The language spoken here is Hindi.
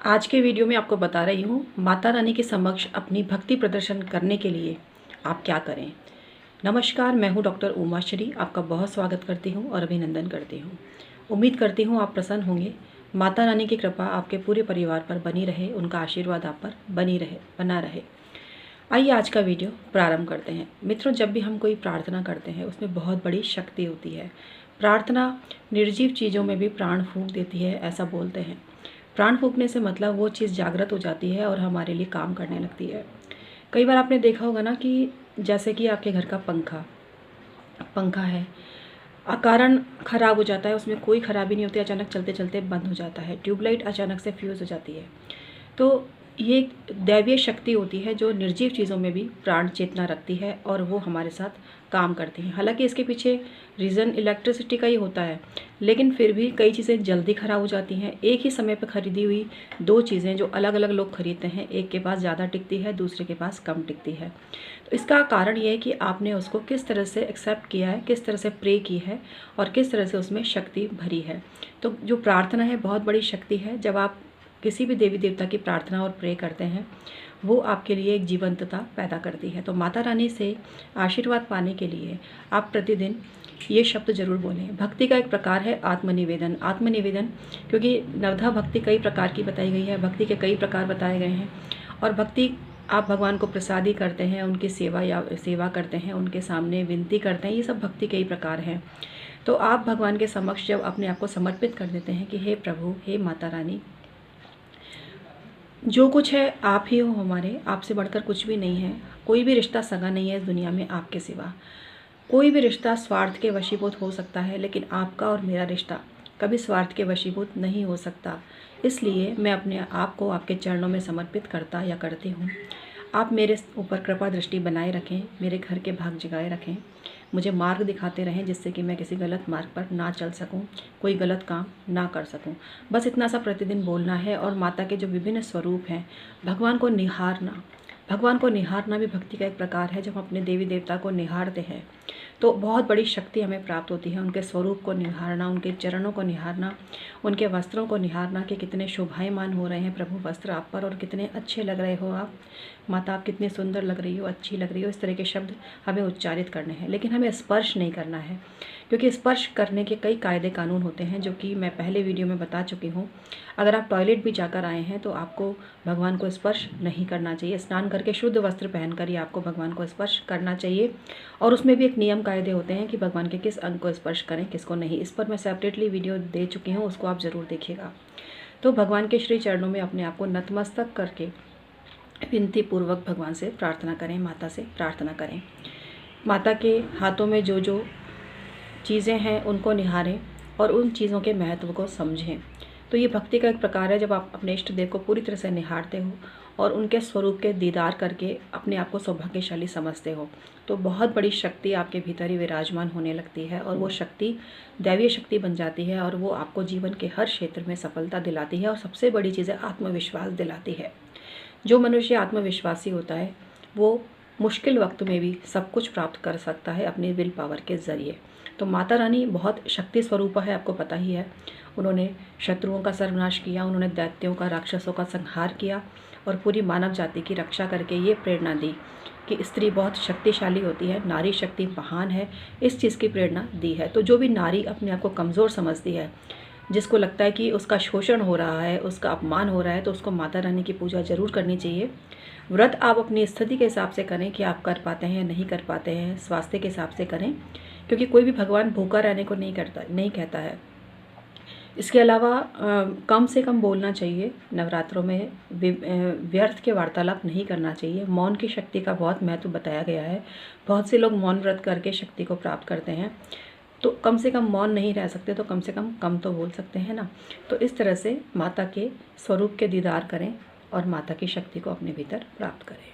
आज के वीडियो में आपको बता रही हूँ माता रानी के समक्ष अपनी भक्ति प्रदर्शन करने के लिए आप क्या करें। नमस्कार, मैं हूँ डॉक्टर उमा श्री, आपका बहुत स्वागत करती हूँ और अभिनंदन करती हूँ। उम्मीद करती हूँ आप प्रसन्न होंगे। माता रानी की कृपा आपके पूरे परिवार पर बनी रहे, उनका आशीर्वाद आप पर बना रहे। आइए आज का वीडियो प्रारंभ करते हैं। मित्रों, जब भी हम कोई प्रार्थना करते हैं उसमें बहुत बड़ी शक्ति होती है। प्रार्थना निर्जीव चीज़ों में भी प्राण फूंक देती है, ऐसा बोलते हैं। प्राण फूंकने से मतलब वो चीज़ जागृत हो जाती है और हमारे लिए काम करने लगती है। कई बार आपने देखा होगा ना कि जैसे कि आपके घर का पंखा है, अकारण ख़राब हो जाता है, उसमें कोई ख़राबी नहीं होती, अचानक चलते चलते बंद हो जाता है। ट्यूबलाइट अचानक से फ्यूज़ हो जाती है। तो ये एक दैवीय शक्ति होती है जो निर्जीव चीज़ों में भी प्राण चेतना रखती है और वो हमारे साथ काम करती है। हालांकि इसके पीछे रीज़न इलेक्ट्रिसिटी का ही होता है, लेकिन फिर भी कई चीज़ें जल्दी ख़राब हो जाती हैं। एक ही समय पर खरीदी हुई दो चीज़ें जो अलग अलग लोग खरीदते हैं, एक के पास ज़्यादा टिकती है, दूसरे के पास कम टिकती है। तो इसका कारण ये है कि आपने उसको किस तरह से एक्सेप्ट किया है, किस तरह से प्रे की है और किस तरह से उसमें शक्ति भरी है। तो जो प्रार्थना है बहुत बड़ी शक्ति है। जब आप किसी भी देवी देवता की प्रार्थना और प्रे करते हैं, वो आपके लिए एक जीवंतता पैदा करती है। तो माता रानी से आशीर्वाद पाने के लिए आप प्रतिदिन ये शब्द जरूर बोलें। भक्ति का एक प्रकार है आत्मनिवेदन। आत्मनिवेदन क्योंकि नवधा भक्ति कई प्रकार की बताई गई है, भक्ति के कई प्रकार बताए गए हैं। और भक्ति आप भगवान को प्रसादी करते हैं, उनकी सेवा करते हैं, उनके सामने विनती करते हैं, ये सब भक्ति के ही प्रकार हैं। तो आप भगवान के समक्ष जब अपने आप को समर्पित कर देते हैं कि हे प्रभु, हे माता रानी, जो कुछ है आप ही हो हमारे, आपसे बढ़कर कुछ भी नहीं है। कोई भी रिश्ता सगा नहीं है इस दुनिया में आपके सिवा। कोई भी रिश्ता स्वार्थ के वशीभूत हो सकता है, लेकिन आपका और मेरा रिश्ता कभी स्वार्थ के वशीभूत नहीं हो सकता। इसलिए मैं अपने आप को आपके चरणों में समर्पित करती हूँ। आप मेरे ऊपर कृपा दृष्टि बनाए रखें, मेरे घर के भाग जगाए रखें, मुझे मार्ग दिखाते रहें जिससे कि मैं किसी गलत मार्ग पर ना चल सकूं, कोई गलत काम ना कर सकूं। बस इतना सा प्रतिदिन बोलना है। और माता के जो विभिन्न स्वरूप हैं, भगवान को निहारना भी भक्ति का एक प्रकार है। जब हम अपने देवी देवता को निहारते हैं तो बहुत बड़ी शक्ति हमें प्राप्त होती है। उनके स्वरूप को निहारना, उनके चरणों को निहारना, उनके वस्त्रों को निहारना कि कितने शोभायमान हो रहे हैं प्रभु वस्त्र आप पर, और कितने अच्छे लग रहे हो आप माता, आप कितनी सुंदर लग रही हो, अच्छी लग रही हो। इस तरह के शब्द हमें उच्चारित करने हैं, लेकिन हमें स्पर्श नहीं करना है, क्योंकि स्पर्श करने के कई कायदे कानून होते हैं जो कि मैं पहले वीडियो में बता चुकी हूँ। अगर आप टॉयलेट भी जाकर आए हैं तो आपको भगवान को स्पर्श नहीं करना चाहिए। स्नान करके शुद्ध वस्त्र पहनकर ही आपको भगवान को स्पर्श करना चाहिए। और उसमें भी एक नियम कायदे होते हैं कि भगवान के किस अंग को स्पर्श करें, किसको नहीं। इस पर मैं सेपरेटली वीडियो दे चुकी हूँ, उसको आप ज़रूर देखिएगा। तो भगवान के श्री चरणों में अपने आप को नतमस्तक करके विनती पूर्वक भगवान से प्रार्थना करें, माता से प्रार्थना करें। माता के हाथों में जो जो चीज़ें हैं उनको निहारें और उन चीज़ों के महत्व को समझें। तो ये भक्ति का एक प्रकार है। जब आप अपने इष्ट देव को पूरी तरह से निहारते हो और उनके स्वरूप के दीदार करके अपने आप को सौभाग्यशाली समझते हो, तो बहुत बड़ी शक्ति आपके भीतर ही विराजमान होने लगती है और वो शक्ति दैवीय शक्ति बन जाती है और वो आपको जीवन के हर क्षेत्र में सफलता दिलाती है। और सबसे बड़ी चीज़ है आत्मविश्वास दिलाती है। जो मनुष्य आत्मविश्वासी होता है वो मुश्किल वक्त में भी सब कुछ प्राप्त कर सकता है अपनी विल पावर के ज़रिए। तो माता रानी बहुत शक्ति स्वरूप है, आपको पता ही है। उन्होंने शत्रुओं का सर्वनाश किया, उन्होंने दैत्यों का, राक्षसों का संहार किया और पूरी मानव जाति की रक्षा करके ये प्रेरणा दी कि स्त्री बहुत शक्तिशाली होती है, नारी शक्ति महान है, इस चीज़ की प्रेरणा दी है। तो जो भी नारी अपने आप को कमज़ोर समझती है, जिसको लगता है कि उसका शोषण हो रहा है, उसका अपमान हो रहा है, तो उसको माता रानी की पूजा ज़रूर करनी चाहिए। व्रत आप अपनी स्थिति के हिसाब से करें कि आप कर पाते हैं नहीं कर पाते हैं, स्वास्थ्य के हिसाब से करें, क्योंकि कोई भी भगवान भूखा रहने को नहीं कहता है। इसके अलावा कम से कम बोलना चाहिए। नवरात्रों में व्यर्थ के वार्तालाप नहीं करना चाहिए। मौन की शक्ति का बहुत महत्व बताया गया है। बहुत से लोग मौन व्रत करके शक्ति को प्राप्त करते हैं। तो कम से कम मौन नहीं रह सकते तो कम से कम तो बोल सकते हैं ना। तो इस तरह से माता के स्वरूप के दीदार करें और माता की शक्ति को अपने भीतर प्राप्त करें।